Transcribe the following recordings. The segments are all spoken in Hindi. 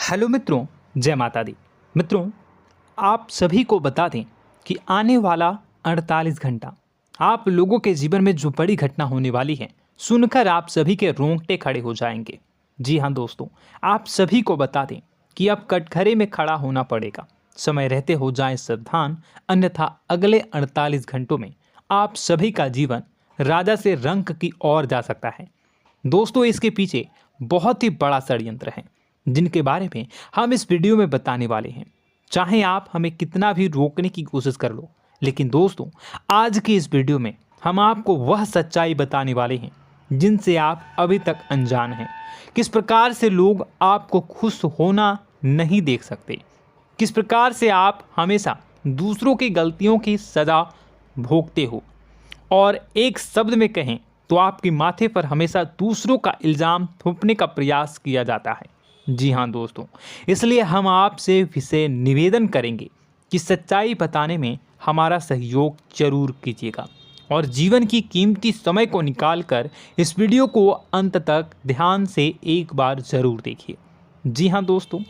हेलो मित्रों, जय माता दी। मित्रों, आप सभी को बता दें कि आने वाला 48 घंटा आप लोगों के जीवन में जो बड़ी घटना होने वाली है, सुनकर आप सभी के रोंगटे खड़े हो जाएंगे। जी हाँ दोस्तों, आप सभी को बता दें कि अब कटघरे में खड़ा होना पड़ेगा। समय रहते हो जाएं सावधान, अन्यथा अगले 48 घंटों में आप सभी का जीवन राजा से रंक की ओर जा सकता है। दोस्तों, इसके पीछे बहुत ही बड़ा षड्यंत्र है जिनके बारे में हम इस वीडियो में बताने वाले हैं। चाहे आप हमें कितना भी रोकने की कोशिश कर लो, लेकिन दोस्तों आज की इस वीडियो में हम आपको वह सच्चाई बताने वाले हैं जिनसे आप अभी तक अनजान हैं। किस प्रकार से लोग आपको खुश होना नहीं देख सकते, किस प्रकार से आप हमेशा दूसरों की गलतियों की सज़ा भोगते हो, और एक शब्द में कहें तो आपके माथे पर हमेशा दूसरों का इल्ज़ाम थोपने का प्रयास किया जाता है। जी हाँ दोस्तों, इसलिए हम आपसे विशेष निवेदन करेंगे कि सच्चाई बताने में हमारा सहयोग जरूर कीजिएगा और जीवन की कीमती समय को निकालकर इस वीडियो को अंत तक ध्यान से एक बार ज़रूर देखिए। जी हाँ दोस्तों,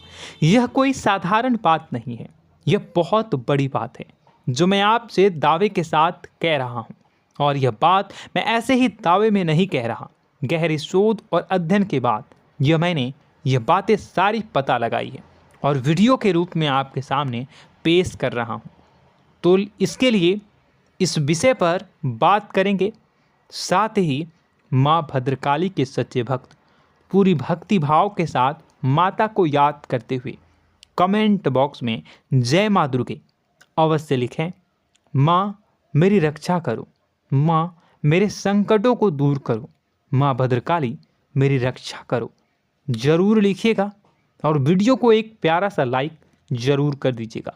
यह कोई साधारण बात नहीं है, यह बहुत बड़ी बात है जो मैं आपसे दावे के साथ कह रहा हूँ। और यह बात मैं ऐसे ही दावे में नहीं कह रहा, गहरी शोध और अध्ययन के बाद मैंने यह बातें सारी पता लगाई है और वीडियो के रूप में आपके सामने पेश कर रहा हूँ। तो इसके लिए इस विषय पर बात करेंगे। साथ ही माँ भद्रकाली के सच्चे भक्त पूरी भक्ति भाव के साथ माता को याद करते हुए कमेंट बॉक्स में जय माँ दुर्गे अवश्य लिखें। माँ मेरी रक्षा करो, माँ मेरे संकटों को दूर करो, माँ भद्रकाली मेरी रक्षा करो, ज़रूर लिखिएगा और वीडियो को एक प्यारा सा लाइक ज़रूर कर दीजिएगा।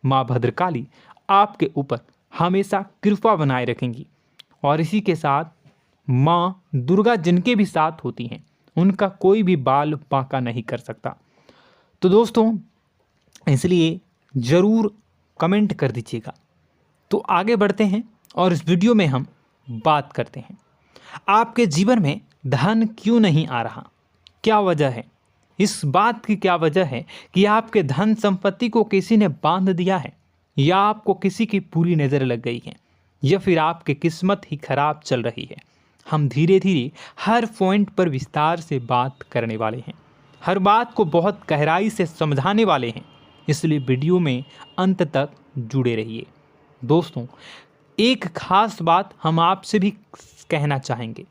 माँ भद्रकाली आपके ऊपर हमेशा कृपा बनाए रखेंगी और इसी के साथ माँ दुर्गा जिनके भी साथ होती हैं उनका कोई भी बाल बांका नहीं कर सकता। तो दोस्तों, इसलिए ज़रूर कमेंट कर दीजिएगा। तो आगे बढ़ते हैं और इस वीडियो में हम बात करते हैं, आपके जीवन में धन क्यों नहीं आ रहा, क्या वजह है। इस बात की क्या वजह है कि आपके धन संपत्ति को किसी ने बांध दिया है, या आपको किसी की पूरी नज़र लग गई है, या फिर आपकी किस्मत ही खराब चल रही है। हम धीरे धीरे हर पॉइंट पर विस्तार से बात करने वाले हैं, हर बात को बहुत गहराई से समझाने वाले हैं, इसलिए वीडियो में अंत तक जुड़े रहिए। दोस्तों, एक खास बात हम आपसे भी कहना चाहेंगे,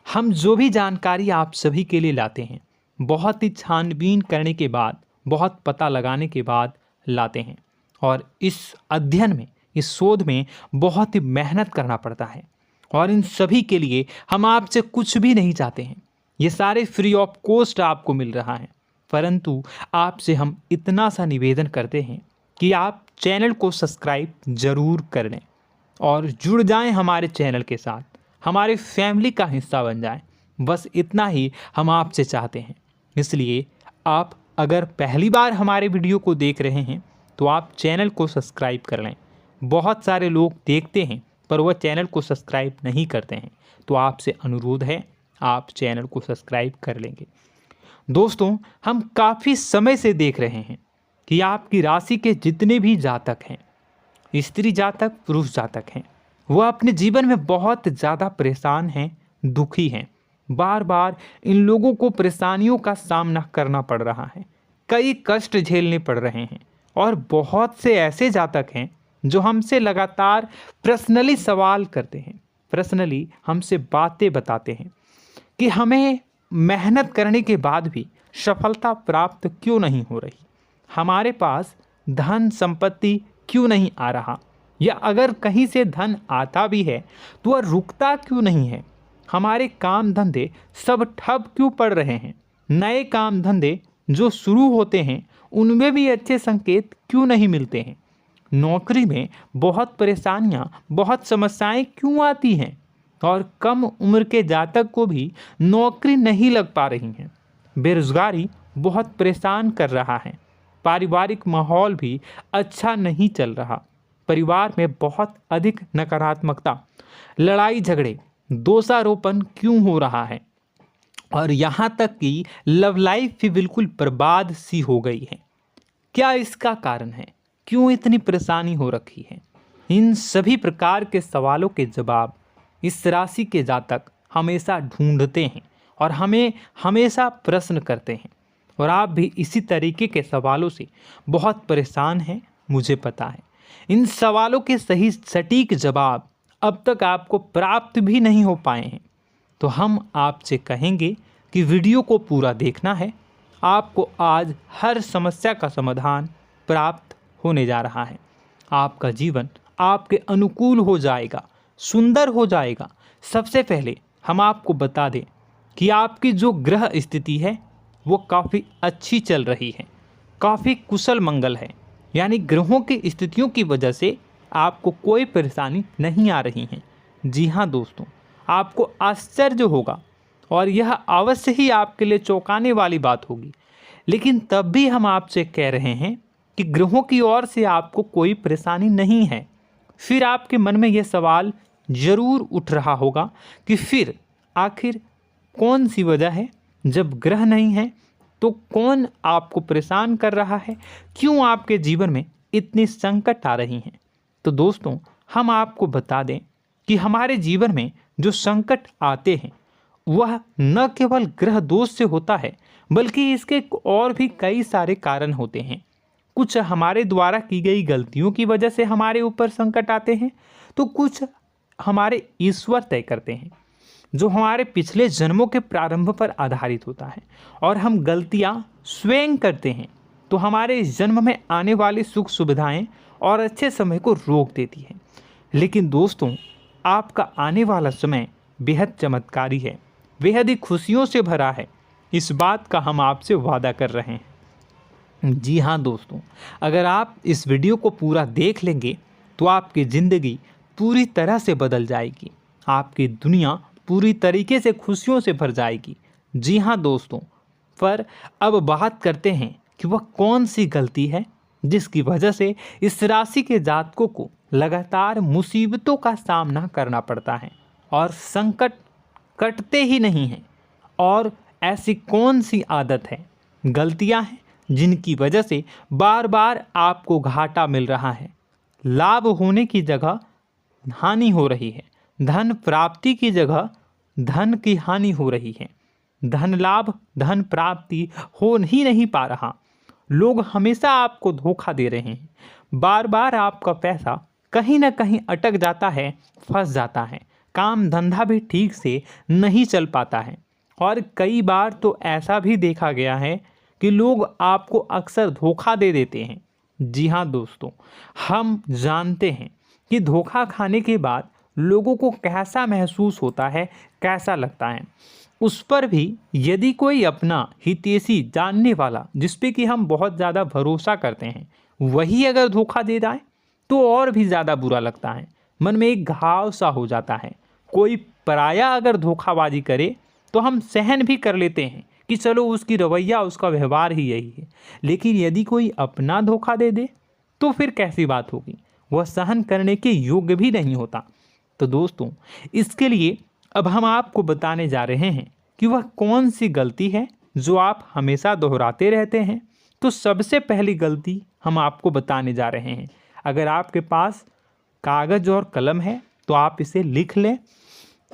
हम जो भी जानकारी आप सभी के लिए लाते हैं बहुत ही छानबीन करने के बाद, बहुत पता लगाने के बाद लाते हैं, और इस अध्ययन में, इस शोध में बहुत ही मेहनत करना पड़ता है। और इन सभी के लिए हम आपसे कुछ भी नहीं चाहते हैं, ये सारे फ्री ऑफ कॉस्ट आपको मिल रहा है। परंतु आपसे हम इतना सा निवेदन करते हैं कि आप चैनल को सब्सक्राइब ज़रूर कर लें और जुड़ जाएं हमारे चैनल के साथ, हमारे फैमिली का हिस्सा बन जाएं। बस इतना ही हम आपसे चाहते हैं। इसलिए आप अगर पहली बार हमारे वीडियो को देख रहे हैं तो आप चैनल को सब्सक्राइब कर लें। बहुत सारे लोग देखते हैं पर वह चैनल को सब्सक्राइब नहीं करते हैं, तो आपसे अनुरोध है आप चैनल को सब्सक्राइब कर लेंगे। दोस्तों, हम काफ़ी समय से देख रहे हैं कि आपकी राशि के जितने भी जातक हैं, स्त्री जातक पुरुष जातक हैं, वह अपने जीवन में बहुत ज़्यादा परेशान हैं, दुखी हैं। बार बार इन लोगों को परेशानियों का सामना करना पड़ रहा है, कई कष्ट झेलने पड़ रहे हैं। और बहुत से ऐसे जातक हैं जो हमसे लगातार पर्सनली सवाल करते हैं, पर्सनली हमसे बातें बताते हैं कि हमें मेहनत करने के बाद भी सफलता प्राप्त क्यों नहीं हो रही, हमारे पास धन संपत्ति क्यों नहीं आ रहा, या अगर कहीं से धन आता भी है तो वह रुकता क्यों नहीं है, हमारे काम धंधे सब ठप क्यों पड़ रहे हैं, नए काम धंधे जो शुरू होते हैं उनमें भी अच्छे संकेत क्यों नहीं मिलते हैं, नौकरी में बहुत परेशानियां, बहुत समस्याएं क्यों आती हैं, और कम उम्र के जातक को भी नौकरी नहीं लग पा रही हैं, बेरोजगारी बहुत परेशान कर रहा है, पारिवारिक माहौल भी अच्छा नहीं चल रहा, परिवार में बहुत अधिक नकारात्मकता, लड़ाई झगड़े, दोषारोपण क्यों हो रहा है, और यहाँ तक कि लव लाइफ भी बिल्कुल बर्बाद सी हो गई है। क्या इसका कारण है? क्यों इतनी परेशानी हो रखी है? इन सभी प्रकार के सवालों के जवाब इस राशि के जातक हमेशा ढूंढते हैं और हमें हमेशा प्रश्न करते हैं। और आप भी इसी तरीके के सवालों से बहुत परेशान हैं, मुझे पता है। इन सवालों के सही सटीक जवाब अब तक आपको प्राप्त भी नहीं हो पाए हैं। तो हम आपसे कहेंगे कि वीडियो को पूरा देखना है। आपको आज हर समस्या का समाधान प्राप्त होने जा रहा है। आपका जीवन आपके अनुकूल हो जाएगा, सुंदर हो जाएगा। सबसे पहले हम आपको बता दें कि आपकी जो ग्रह स्थिति है वो काफ़ी अच्छी चल रही है, काफ़ी कुशल मंगल है। यानी ग्रहों की स्थितियों की वजह से आपको कोई परेशानी नहीं आ रही है। जी हाँ दोस्तों, आपको आश्चर्य होगा और यह अवश्य ही आपके लिए चौंकाने वाली बात होगी। लेकिन तब भी हम आपसे कह रहे हैं कि ग्रहों की ओर से आपको कोई परेशानी नहीं है। फिर आपके मन में यह सवाल जरूर उठ रहा होगा कि फिर आखिर कौन सी वजह है? जब ग्रह नहीं है तो कौन आपको परेशान कर रहा है? क्यों आपके जीवन में इतनी संकट आ रही हैं? तो दोस्तों, हम आपको बता दें कि हमारे जीवन में जो संकट आते हैं वह न केवल ग्रह दोष से होता है, बल्कि इसके और भी कई सारे कारण होते हैं। कुछ हमारे द्वारा की गई गलतियों की वजह से हमारे ऊपर संकट आते हैं, तो कुछ हमारे ईश्वर तय करते हैं, जो हमारे पिछले जन्मों के प्रारंभ पर आधारित होता है। और हम गलतियां स्वयं करते हैं तो हमारे इस जन्म में आने वाली सुख सुविधाएं और अच्छे समय को रोक देती है। लेकिन दोस्तों, आपका आने वाला समय बेहद चमत्कारी है, बेहद ही खुशियों से भरा है। इस बात का हम आपसे वादा कर रहे हैं। जी हाँ दोस्तों, अगर आप इस वीडियो को पूरा देख लेंगे तो आपकी ज़िंदगी पूरी तरह से बदल जाएगी, आपकी दुनिया पूरी तरीके से खुशियों से भर जाएगी। जी हाँ दोस्तों, पर अब बात करते हैं कि वह कौन सी गलती है जिसकी वजह से इस राशि के जातकों को लगातार मुसीबतों का सामना करना पड़ता है और संकट कटते ही नहीं हैं। और ऐसी कौन सी आदत है, गलतियां हैं जिनकी वजह से बार बार आपको घाटा मिल रहा है, लाभ होने की जगह हानि हो रही है, धन प्राप्ति की जगह धन की हानि हो रही है, धन लाभ धन प्राप्ति हो ही नहीं पा रहा, लोग हमेशा आपको धोखा दे रहे हैं, बार बार आपका पैसा कहीं ना कहीं अटक जाता है, फंस जाता है, काम धंधा भी ठीक से नहीं चल पाता है। और कई बार तो ऐसा भी देखा गया है कि लोग आपको अक्सर धोखा दे देते हैं। जी हाँ दोस्तों, हम जानते हैं कि धोखा खाने के बाद लोगों को कैसा महसूस होता है, कैसा लगता है। उस पर भी यदि कोई अपना हितैषी जानने वाला, जिस पे कि हम बहुत ज़्यादा भरोसा करते हैं, वही अगर धोखा दे जाए तो और भी ज़्यादा बुरा लगता है, मन में एक घाव सा हो जाता है। कोई पराया अगर धोखाबाजी करे तो हम सहन भी कर लेते हैं कि चलो उसकी रवैया, उसका व्यवहार ही यही है। लेकिन यदि कोई अपना धोखा दे दे तो फिर कैसी बात होगी, वह सहन करने के योग्य भी नहीं होता। तो दोस्तों, इसके लिए अब हम आपको बताने जा रहे हैं कि वह कौन सी गलती है जो आप हमेशा दोहराते रहते हैं। तो सबसे पहली गलती हम आपको बताने जा रहे हैं। अगर आपके पास कागज़ और कलम है तो आप इसे लिख लें,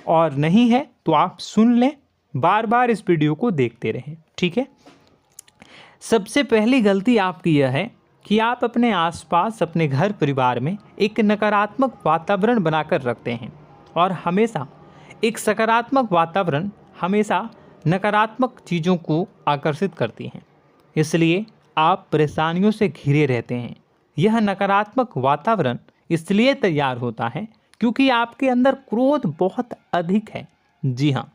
और नहीं है तो आप सुन लें, बार बार इस वीडियो को देखते रहें, ठीक है। सबसे पहली गलती आपकी यह है कि आप अपने आसपास, अपने घर परिवार में एक नकारात्मक वातावरण बनाकर रखते हैं। और हमेशा एक सकारात्मक वातावरण हमेशा नकारात्मक चीज़ों को आकर्षित करती हैं, इसलिए आप परेशानियों से घिरे रहते हैं। यह नकारात्मक वातावरण इसलिए तैयार होता है क्योंकि आपके अंदर क्रोध बहुत अधिक है। जी हाँ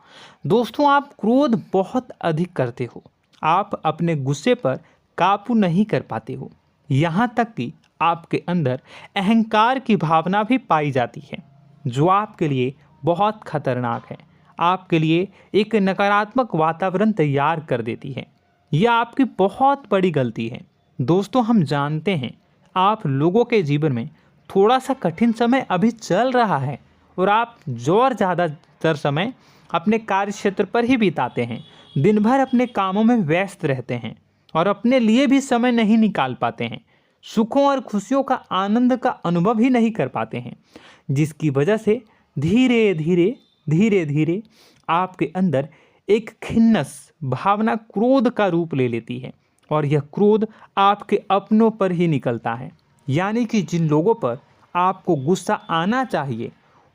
दोस्तों, आप क्रोध बहुत अधिक करते हो, आप अपने गुस्से पर काबू नहीं कर पाते हो, यहाँ तक कि आपके अंदर अहंकार की भावना भी पाई जाती है, जो आपके लिए बहुत खतरनाक है, आपके लिए एक नकारात्मक वातावरण तैयार कर देती है। यह आपकी बहुत बड़ी गलती है। दोस्तों, हम जानते हैं आप लोगों के जीवन में थोड़ा सा कठिन समय अभी चल रहा है और आप और ज़्यादा अधिकतर समय अपने कार्य क्षेत्र पर ही बिताते हैं, दिन भर अपने कामों में व्यस्त रहते हैं और अपने लिए भी समय नहीं निकाल पाते हैं, सुखों और खुशियों का आनंद का अनुभव ही नहीं कर पाते हैं, जिसकी वजह से धीरे धीरे आपके अंदर एक खिन्नस भावना क्रोध का रूप ले लेती है और यह क्रोध आपके अपनों पर ही निकलता है। यानी कि जिन लोगों पर आपको गुस्सा आना चाहिए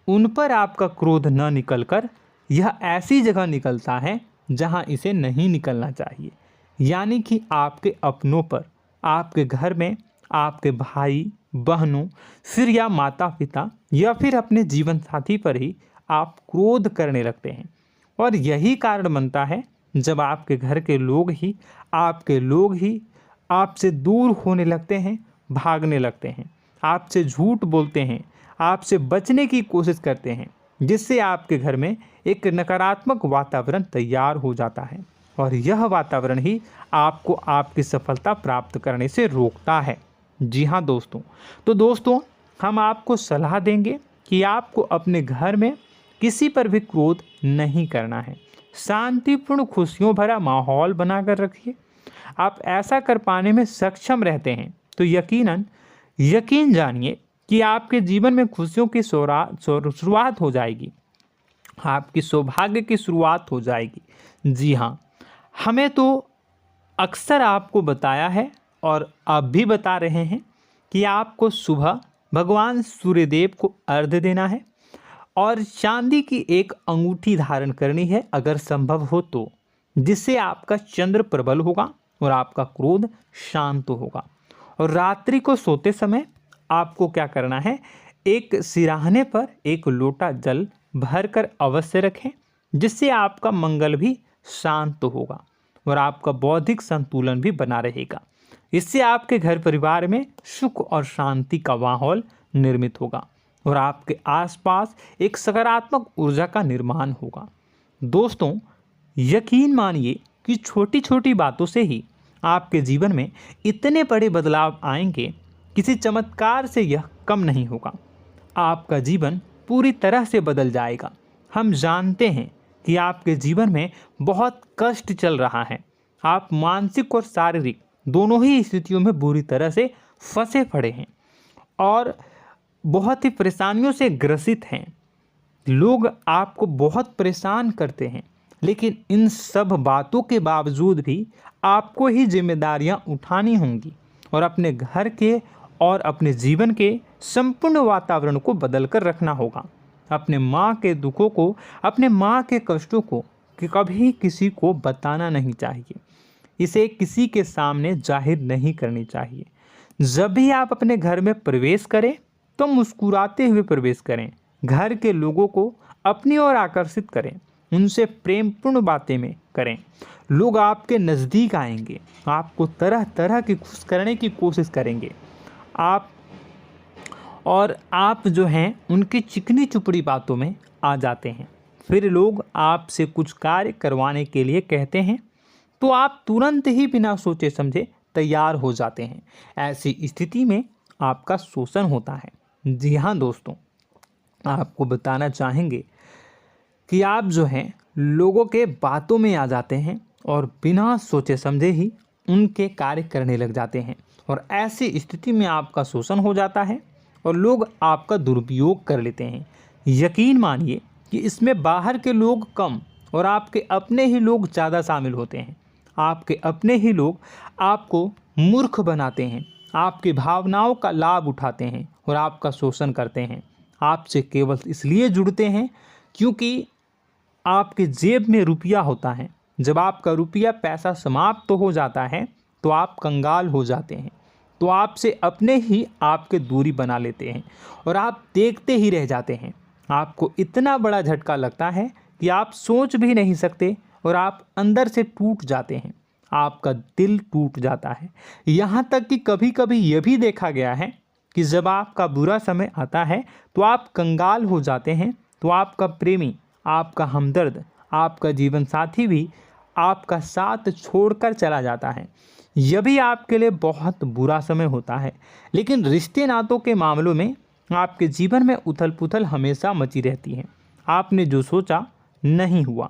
उन पर आपका क्रोध न निकलकर यह ऐसी जगह निकलता है जहां इसे नहीं निकलना चाहिए। यानी कि आपके अपनों पर, आपके घर में आपके भाई बहनों, फिर या माता पिता या फिर अपने जीवन साथी पर ही आप क्रोध करने लगते हैं। और यही कारण बनता है जब आपके घर के लोग ही आपसे दूर होने लगते हैं, भागने लगते हैं, आपसे झूठ बोलते हैं, आपसे बचने की कोशिश करते हैं, जिससे आपके घर में एक नकारात्मक वातावरण तैयार हो जाता है और यह वातावरण ही आपको आपकी सफलता प्राप्त करने से रोकता है। जी हाँ दोस्तों, तो दोस्तों हम आपको सलाह देंगे कि आपको अपने घर में किसी पर भी क्रोध नहीं करना है। शांतिपूर्ण खुशियों भरा माहौल बनाकर रखिए। आप ऐसा कर पाने में सक्षम रहते हैं तो यकीन जानिए कि आपके जीवन में खुशियों की शुरुआत हो जाएगी, आपकी सौभाग्य की शुरुआत हो जाएगी। जी हाँ, हमें तो अक्सर आपको बताया है और अब भी बता रहे हैं कि आपको सुबह भगवान सूर्यदेव को अर्घ्य देना है और चांदी की एक अंगूठी धारण करनी है अगर संभव हो तो, जिससे आपका चंद्र प्रबल होगा और आपका क्रोध शांत होगा। और रात्रि को सोते समय आपको क्या करना है, एक सिराहने पर एक लोटा जल भरकर अवश्य रखें, जिससे आपका मंगल भी शांत होगा और आपका बौद्धिक संतुलन भी बना रहेगा। इससे आपके घर परिवार में सुख और शांति का माहौल निर्मित होगा और आपके आसपास एक सकारात्मक ऊर्जा का निर्माण होगा। दोस्तों यकीन मानिए कि छोटी छोटी बातों से ही आपके जीवन में इतने बड़े बदलाव आएंगे, किसी चमत्कार से यह कम नहीं होगा। आपका जीवन पूरी तरह से बदल जाएगा। हम जानते हैं कि आपके जीवन में बहुत कष्ट चल रहा है, आप मानसिक और शारीरिक दोनों ही स्थितियों में बुरी तरह से फंसे पड़े हैं और बहुत ही परेशानियों से ग्रसित हैं। लोग आपको बहुत परेशान करते हैं, लेकिन इन सब बातों के बावजूद भी आपको ही जिम्मेदारियां उठानी होंगी और अपने घर के और अपने जीवन के संपूर्ण वातावरण को बदल कर रखना होगा। अपने माँ के दुखों को, अपने माँ के कष्टों को कभी किसी को बताना नहीं चाहिए, इसे किसी के सामने जाहिर नहीं करनी चाहिए। जब भी आप अपने घर में प्रवेश करें तो मुस्कुराते हुए प्रवेश करें, घर के लोगों को अपनी ओर आकर्षित करें, उनसे प्रेमपूर्ण बातें में करें। लोग आपके नज़दीक आएंगे, आपको तरह तरह की खुश करने की कोशिश करेंगे। आप जो हैं उनकी चिकनी चुपड़ी बातों में आ जाते हैं। फिर लोग आपसे कुछ कार्य करवाने के लिए कहते हैं तो आप तुरंत ही बिना सोचे समझे तैयार हो जाते हैं। ऐसी स्थिति में आपका शोषण होता है। जी हाँ दोस्तों, आपको बताना चाहेंगे कि आप जो हैं लोगों के बातों में आ जाते हैं और बिना सोचे समझे ही उनके कार्य करने लग जाते हैं और ऐसी स्थिति में आपका शोषण हो जाता है और लोग आपका दुरुपयोग कर लेते हैं। यकीन मानिए कि इसमें बाहर के लोग कम और आपके अपने ही लोग ज़्यादा शामिल होते हैं। आपके अपने ही लोग आपको मूर्ख बनाते हैं, आपकी भावनाओं का लाभ उठाते हैं और आपका शोषण करते हैं। आपसे केवल इसलिए जुड़ते हैं क्योंकि आपके जेब में रुपया होता है। जब आपका रुपया पैसा समाप्त हो जाता है तो आप कंगाल हो जाते हैं, तो आपसे अपने ही आपके दूरी बना लेते हैं और आप देखते ही रह जाते हैं। आपको इतना बड़ा झटका लगता है कि आप सोच भी नहीं सकते और आप अंदर से टूट जाते हैं, आपका दिल टूट जाता है। यहाँ तक कि कभी कभी यह भी देखा गया है कि जब आपका बुरा समय आता है तो आप कंगाल हो जाते हैं, तो आपका प्रेमी, आपका हमदर्द, आपका जीवन साथी भी आपका साथ छोड़कर चला जाता है। यह भी आपके लिए बहुत बुरा समय होता है। लेकिन रिश्ते नातों के मामलों में आपके जीवन में उथल पुथल हमेशा मची रहती है। आपने जो सोचा नहीं हुआ।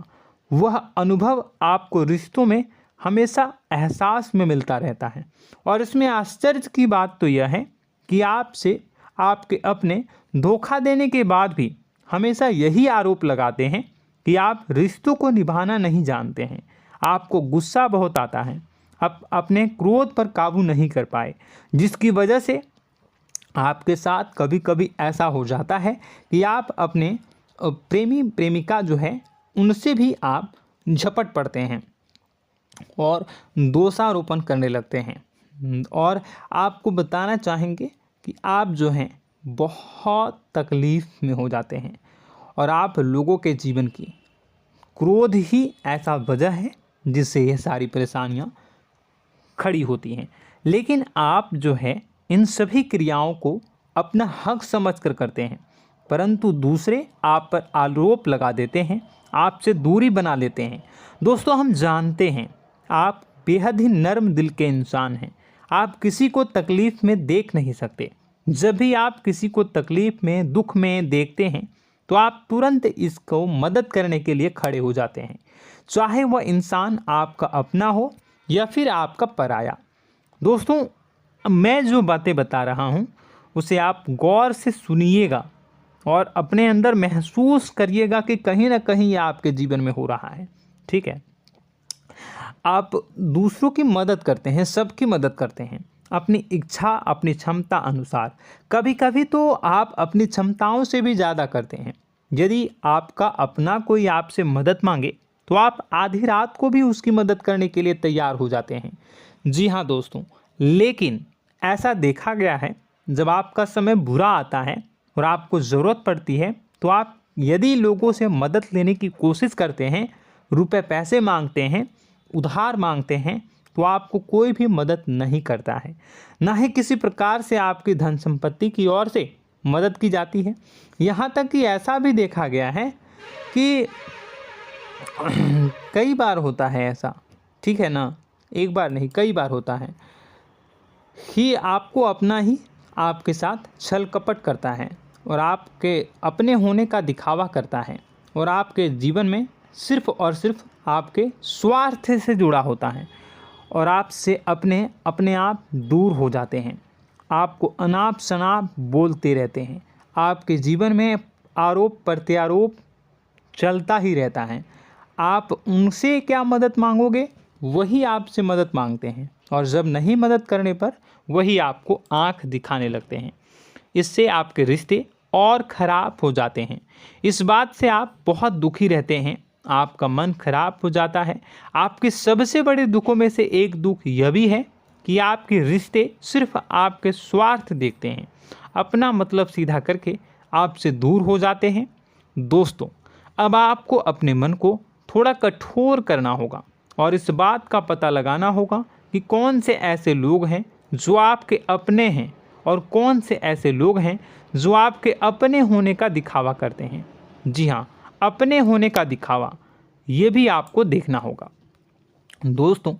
वह अनुभव आपको रिश्तों में हमेशा एहसास में मिलता रहता है। और इसमें आश्चर्य की बात तो यह है कि आपसे आपके अपने धोखा देने के बाद भी हमेशा यही आरोप लगाते हैं कि आप रिश्तों को निभाना नहीं जानते हैं। आपको गुस्सा बहुत आता है, अपने क्रोध पर काबू नहीं कर पाए, जिसकी वजह से आपके साथ कभी कभी ऐसा हो जाता है कि आप अपने प्रेमी प्रेमिका जो है उनसे भी आप झपट पड़ते हैं और दोषारोपण करने लगते हैं। और आपको बताना चाहेंगे कि आप जो हैं बहुत तकलीफ़ में हो जाते हैं और आप लोगों के जीवन की क्रोध ही ऐसा वजह है जिससे ये सारी परेशानियां खड़ी होती हैं। लेकिन आप जो है इन सभी क्रियाओं को अपना हक समझकर करते हैं, परंतु दूसरे आप पर आरोप लगा देते हैं, आपसे दूरी बना लेते हैं। दोस्तों, हम जानते हैं आप बेहद ही नर्म दिल के इंसान हैं। आप किसी को तकलीफ़ में देख नहीं सकते। जब भी आप किसी को तकलीफ़ में, दुख में देखते हैं तो आप तुरंत इसको मदद करने के लिए खड़े हो जाते हैं, चाहे वह इंसान आपका अपना हो या फिर आपका पराया। दोस्तों, मैं जो बातें बता रहा हूँ उसे आप गौर से सुनिएगा और अपने अंदर महसूस करिएगा कि कहीं ना कहीं ये आपके जीवन में हो रहा है। ठीक है, आप दूसरों की मदद करते हैं, सबकी मदद करते हैं अपनी इच्छा, अपनी क्षमता अनुसार। कभी कभी तो आप अपनी क्षमताओं से भी ज़्यादा करते हैं। यदि आपका अपना कोई आपसे मदद मांगे तो आप आधी रात को भी उसकी मदद करने के लिए तैयार हो जाते हैं। जी हाँ दोस्तों, लेकिन ऐसा देखा गया है जब आपका समय बुरा आता है और आपको ज़रूरत पड़ती है तो आप यदि लोगों से मदद लेने की कोशिश करते हैं, रुपए पैसे मांगते हैं, उधार मांगते हैं, तो आपको कोई भी मदद नहीं करता है। ना ही किसी प्रकार से आपकी धन संपत्ति की ओर से मदद की जाती है। यहाँ तक कि ऐसा भी देखा गया है कि कई बार होता है ऐसा, ठीक है ना, एक बार नहीं कई बार होता है कि आपको अपना ही आपके साथ छल कपट करता है और आपके अपने होने का दिखावा करता है और आपके जीवन में सिर्फ और सिर्फ आपके स्वार्थ से जुड़ा होता है और आपसे अपने आप दूर हो जाते हैं। आपको अनाप शनाप बोलते रहते हैं। आपके जीवन में आरोप प्रत्यारोप चलता ही रहता है। आप उनसे क्या मदद मांगोगे, वही आपसे मदद मांगते हैं और जब नहीं मदद करने पर वही आपको आंख दिखाने लगते हैं। इससे आपके रिश्ते और ख़राब हो जाते हैं। इस बात से आप बहुत दुखी रहते हैं, आपका मन खराब हो जाता है। आपके सबसे बड़े दुखों में से एक दुख यह भी है कि आपके रिश्ते सिर्फ आपके स्वार्थ देखते हैं, अपना मतलब सीधा करके आपसे दूर हो जाते हैं। दोस्तों, अब आपको अपने मन को थोड़ा कठोर करना होगा और इस बात का पता लगाना होगा कि कौन से ऐसे लोग हैं जो आपके अपने हैं और कौन से ऐसे लोग हैं जो आपके अपने होने का दिखावा करते हैं। जी हाँ, अपने होने का दिखावा, ये भी आपको देखना होगा। दोस्तों,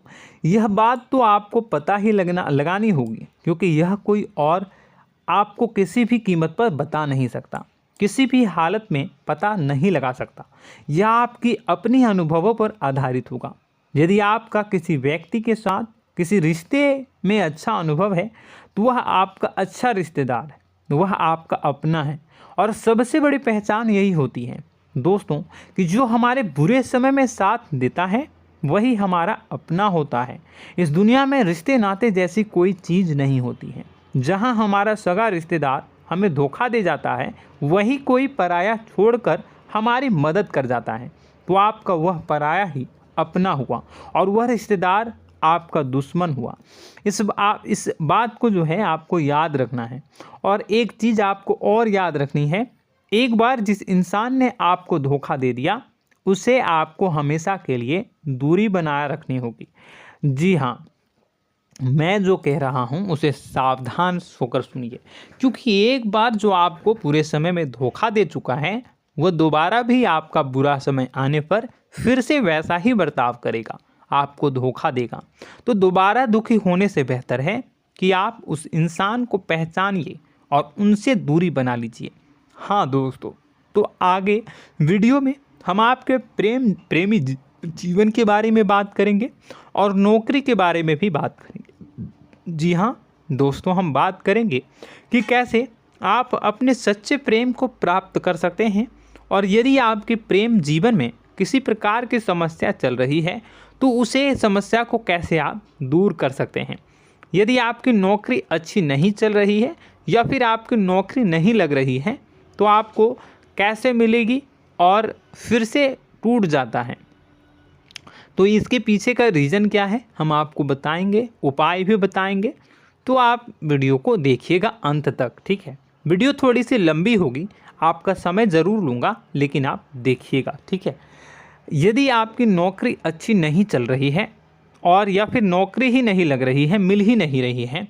यह बात तो आपको पता ही लगानी होगी, क्योंकि यह कोई और आपको किसी भी कीमत पर बता नहीं सकता, किसी भी हालत में पता नहीं लगा सकता। यह आपकी अपनी अनुभवों पर आधारित होगा। यदि आपका किसी व्यक्ति के साथ किसी रिश्ते में अच्छा अनुभव है तो वह आपका अच्छा रिश्तेदार है, वह आपका अपना है। और सबसे बड़ी पहचान यही होती है दोस्तों कि जो हमारे बुरे समय में साथ देता है वही हमारा अपना होता है। इस दुनिया में रिश्ते नाते जैसी कोई चीज़ नहीं होती है। जहां हमारा सगा रिश्तेदार हमें धोखा दे जाता है, वही कोई पराया छोड़कर हमारी मदद कर जाता है, तो आपका वह पराया ही अपना हुआ और वह रिश्तेदार आपका दुश्मन हुआ। इस बात को जो है आपको याद रखना है। और एक चीज़ आपको और याद रखनी है, एक बार जिस इंसान ने आपको धोखा दे दिया उसे आपको हमेशा के लिए दूरी बनाए रखनी होगी। जी हाँ, मैं जो कह रहा हूँ उसे सावधान होकर सुनिए, क्योंकि एक बार जो आपको पूरे समय में धोखा दे चुका है वह दोबारा भी आपका बुरा समय आने पर फिर से वैसा ही बर्ताव करेगा, आपको धोखा देगा। तो दोबारा दुखी होने से बेहतर है कि आप उस इंसान को पहचानिए और उनसे दूरी बना लीजिए। हाँ दोस्तों, तो आगे वीडियो में हम आपके प्रेमी जीवन के बारे में बात करेंगे और नौकरी के बारे में भी बात करेंगे। जी हाँ दोस्तों, हम बात करेंगे कि कैसे आप अपने सच्चे प्रेम को प्राप्त कर सकते हैं, और यदि आपके प्रेम जीवन में किसी प्रकार की समस्या चल रही है तो उसे समस्या को कैसे आप दूर कर सकते हैं। यदि आपकी नौकरी अच्छी नहीं चल रही है या फिर आपकी नौकरी नहीं लग रही है तो आपको कैसे मिलेगी और फिर से टूट जाता है, तो इसके पीछे का रीज़न क्या है हम आपको बताएंगे, उपाय भी बताएंगे। तो आप वीडियो को देखिएगा अंत तक, ठीक है। वीडियो थोड़ी सी लंबी होगी, आपका समय ज़रूर लूँगा, लेकिन आप देखिएगा, ठीक है। यदि आपकी नौकरी अच्छी नहीं चल रही है और या फिर नौकरी ही नहीं लग रही है, मिल ही नहीं रही है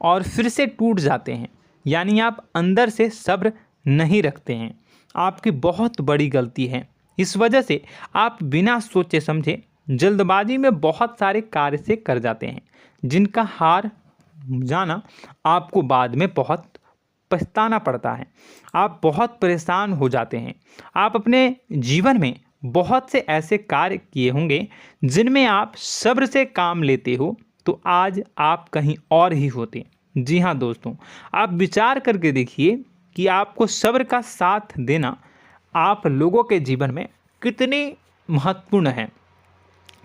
और फिर से टूट जाते हैं, यानी आप अंदर से सब्र नहीं रखते हैं, आपकी बहुत बड़ी गलती है। इस वजह से आप बिना सोचे समझे जल्दबाजी में बहुत सारे कार्य से कर जाते हैं, जिनका हार जाना आपको बाद में बहुत पछताना पड़ता है। आप बहुत परेशान हो जाते हैं। आप अपने जीवन में बहुत से ऐसे कार्य किए होंगे जिनमें आप सब्र से काम लेते हो, तो आज आप कहीं और ही होते। जी हाँ दोस्तों, आप विचार करके देखिए कि आपको सब्र का साथ देना आप लोगों के जीवन में कितने महत्वपूर्ण है।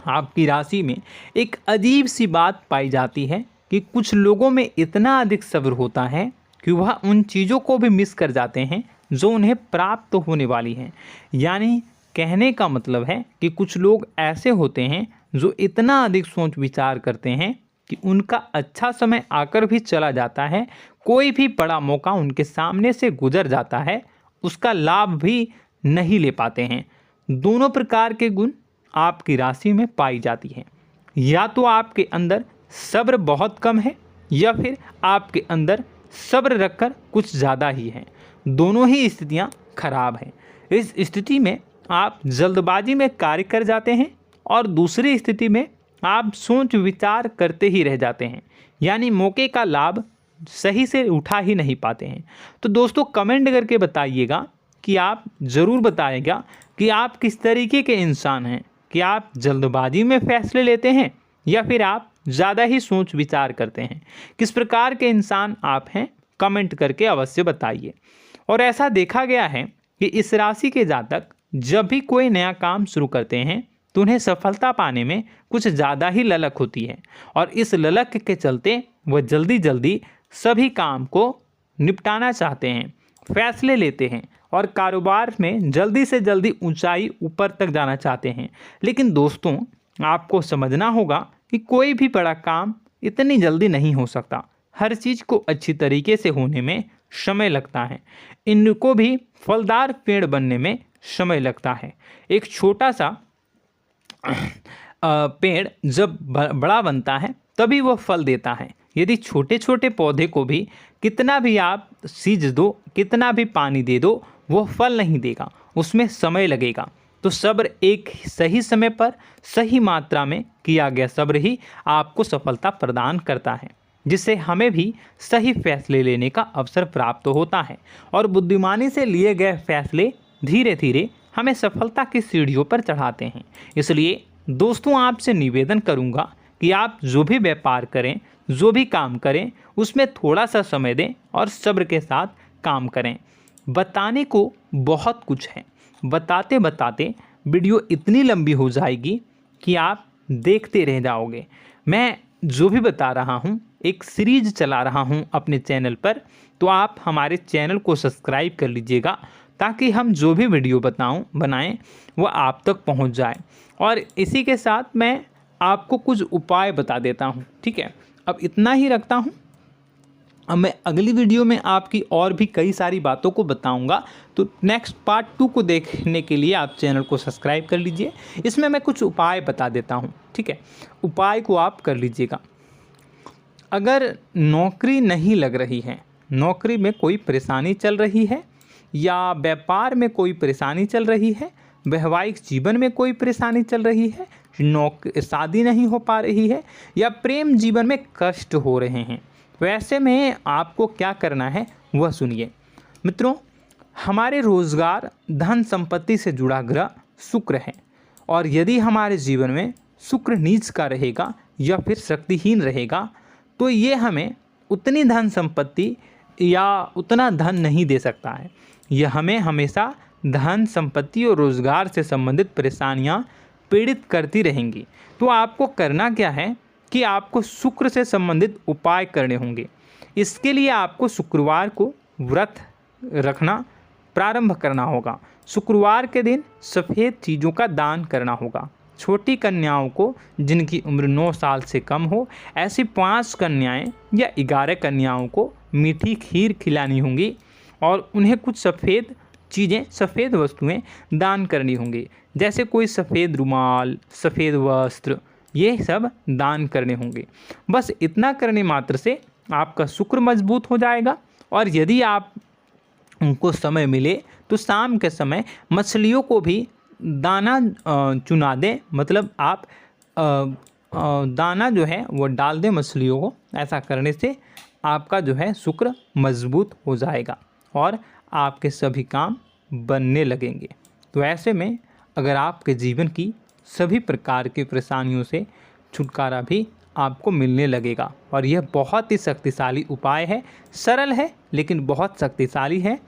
आपकी राशि में एक अजीब सी बात पाई जाती है कि कुछ लोगों में इतना अधिक सब्र होता है कि वह उन चीज़ों को भी मिस कर जाते हैं जो उन्हें प्राप्त होने वाली हैं। यानी कहने का मतलब है कि कुछ लोग ऐसे होते हैं जो इतना अधिक सोच विचार करते हैं कि उनका अच्छा समय आकर भी चला जाता है, कोई भी बड़ा मौका उनके सामने से गुजर जाता है, उसका लाभ भी नहीं ले पाते हैं। दोनों प्रकार के गुण आपकी राशि में पाई जाती हैं। या तो आपके अंदर सब्र बहुत कम है या फिर आपके अंदर सब्र रखकर कुछ ज़्यादा ही है। दोनों ही स्थितियाँ खराब हैं। इस स्थिति में आप जल्दबाजी में कार्य कर जाते हैं और दूसरी स्थिति में आप सोच विचार करते ही रह जाते हैं, यानी मौके का लाभ सही से उठा ही नहीं पाते हैं। तो दोस्तों कमेंट करके बताइएगा कि आप ज़रूर बताइएगा कि आप किस तरीके के इंसान हैं, कि आप जल्दबाजी में फैसले लेते हैं या फिर आप ज़्यादा ही सोच विचार करते हैं। किस प्रकार के इंसान आप हैं, कमेंट करके अवश्य बताइए। और ऐसा देखा गया है कि इस राशि के जातक जब भी कोई नया काम शुरू करते हैं तो उन्हें सफलता पाने में कुछ ज़्यादा ही ललक होती है, और इस ललक के चलते वह जल्दी जल्दी सभी काम को निपटाना चाहते हैं, फैसले लेते हैं और कारोबार में जल्दी से जल्दी ऊंचाई ऊपर तक जाना चाहते हैं। लेकिन दोस्तों आपको समझना होगा कि कोई भी बड़ा काम इतनी जल्दी नहीं हो सकता। हर चीज़ को अच्छी तरीके से होने में समय लगता है। इनको भी फलदार पेड़ बनने में समय लगता है। एक छोटा सा पेड़ जब बड़ा बनता है तभी वह फल देता है। यदि छोटे छोटे पौधे को भी कितना भी आप सींच दो, कितना भी पानी दे दो, वो फल नहीं देगा, उसमें समय लगेगा। तो सब्र एक सही समय पर सही मात्रा में किया गया सब्र ही आपको सफलता प्रदान करता है, जिससे हमें भी सही फैसले लेने का अवसर प्राप्त होता है। और बुद्धिमानी से लिए गए फैसले धीरे धीरे हमें सफलता की सीढ़ियों पर चढ़ाते हैं। इसलिए दोस्तों आपसे निवेदन करूंगा कि आप जो भी व्यापार करें, जो भी काम करें, उसमें थोड़ा सा समय दें और सब्र के साथ काम करें। बताने को बहुत कुछ है, बताते बताते वीडियो इतनी लंबी हो जाएगी कि आप देखते रह जाओगे। मैं जो भी बता रहा हूँ एक सीरीज चला रहा हूँ अपने चैनल पर, तो आप हमारे चैनल को सब्सक्राइब कर लीजिएगा ताकि हम जो भी वीडियो बनाएं वो आप तक पहुँच जाए। और इसी के साथ मैं आपको कुछ उपाय बता देता हूँ, ठीक है। अब इतना ही रखता हूँ। अब मैं अगली वीडियो में आपकी और भी कई सारी बातों को बताऊंगा। तो नेक्स्ट पार्ट 2 को देखने के लिए आप चैनल को सब्सक्राइब कर लीजिए। इसमें मैं कुछ उपाय बता देता हूं, ठीक है। उपाय को आप कर लीजिएगा। अगर नौकरी नहीं लग रही है, नौकरी में कोई परेशानी चल रही है, या व्यापार में कोई परेशानी चल रही है, वैवाहिक जीवन में कोई परेशानी चल रही है, शादी नहीं हो पा रही है, या प्रेम जीवन में कष्ट हो रहे हैं, वैसे में आपको क्या करना है वह सुनिए। मित्रों, हमारे रोजगार धन संपत्ति से जुड़ा ग्रह शुक्र है, और यदि हमारे जीवन में शुक्र नीच का रहेगा या फिर शक्तिहीन रहेगा तो ये हमें उतनी धन संपत्ति या उतना धन नहीं दे सकता है। यह हमें हमेशा धन संपत्ति और रोजगार से संबंधित परेशानियां पीड़ित करती रहेंगी। तो आपको करना क्या है कि आपको शुक्र से संबंधित उपाय करने होंगे। इसके लिए आपको शुक्रवार को व्रत रखना प्रारंभ करना होगा। शुक्रवार के दिन सफ़ेद चीज़ों का दान करना होगा। छोटी कन्याओं को जिनकी उम्र 9 साल से कम हो, ऐसी 5 कन्याएं या 11 कन्याओं को मीठी खीर खिलानी होंगी और उन्हें कुछ सफ़ेद चीज़ें, सफ़ेद वस्तुएं दान करनी होंगी, जैसे कोई सफ़ेद रुमाल, सफ़ेद वस्त्र, ये सब दान करने होंगे। बस इतना करने मात्र से आपका शुक्र मजबूत हो जाएगा। और यदि आप उनको समय मिले तो शाम के समय मछलियों को भी दाना चुना दें, मतलब आप दाना जो है वो डाल दें मछलियों को। ऐसा करने से आपका जो है शुक्र मजबूत हो जाएगा और आपके सभी काम बनने लगेंगे। तो ऐसे में अगर आपके जीवन की सभी प्रकार की परेशानियों से छुटकारा भी आपको मिलने लगेगा। और यह बहुत ही शक्तिशाली उपाय है, सरल है लेकिन बहुत शक्तिशाली है।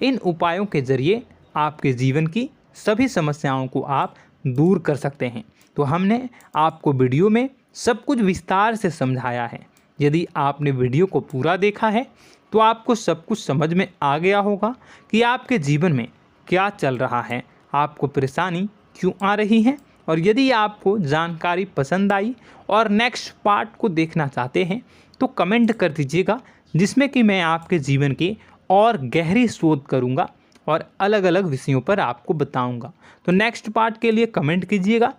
इन उपायों के ज़रिए आपके जीवन की सभी समस्याओं को आप दूर कर सकते हैं। तो हमने आपको वीडियो में सब कुछ विस्तार से समझाया है। यदि आपने वीडियो को पूरा देखा है तो आपको सब कुछ समझ में आ गया होगा कि आपके जीवन में क्या चल रहा है, आपको परेशानी क्यों आ रही है। और यदि आपको जानकारी पसंद आई और नेक्स्ट पार्ट को देखना चाहते हैं तो कमेंट कर दीजिएगा, जिसमें कि मैं आपके जीवन की और गहरी शोध करूंगा और अलग अलग विषयों पर आपको बताऊंगा। तो नेक्स्ट पार्ट के लिए कमेंट कीजिएगा,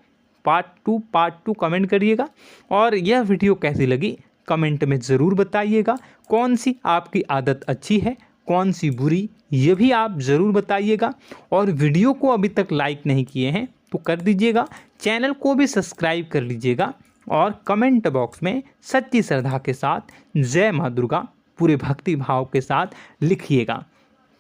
पार्ट टू कमेंट करिएगा। और यह वीडियो कैसी लगी कमेंट में ज़रूर बताइएगा। कौन सी आपकी आदत अच्छी है, कौन सी बुरी, ये भी आप ज़रूर बताइएगा। और वीडियो को अभी तक लाइक नहीं किए हैं तो कर दीजिएगा, चैनल को भी सब्सक्राइब कर लीजिएगा और कमेंट बॉक्स में सच्ची श्रद्धा के साथ जय माँ दुर्गा पूरे भक्ति भाव के साथ लिखिएगा।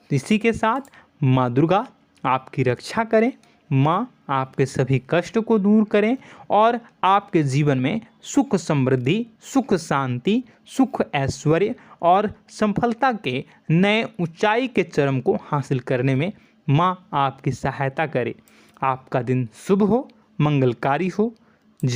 इसी के साथ माँ दुर्गा आपकी रक्षा करें, माँ आपके सभी कष्ट को दूर करें और आपके जीवन में सुख समृद्धि, सुख शांति, सुख ऐश्वर्य और सफलता के नए ऊंचाई के चरम को हासिल करने में माँ आपकी सहायता करे। आपका दिन शुभ हो, मंगलकारी हो।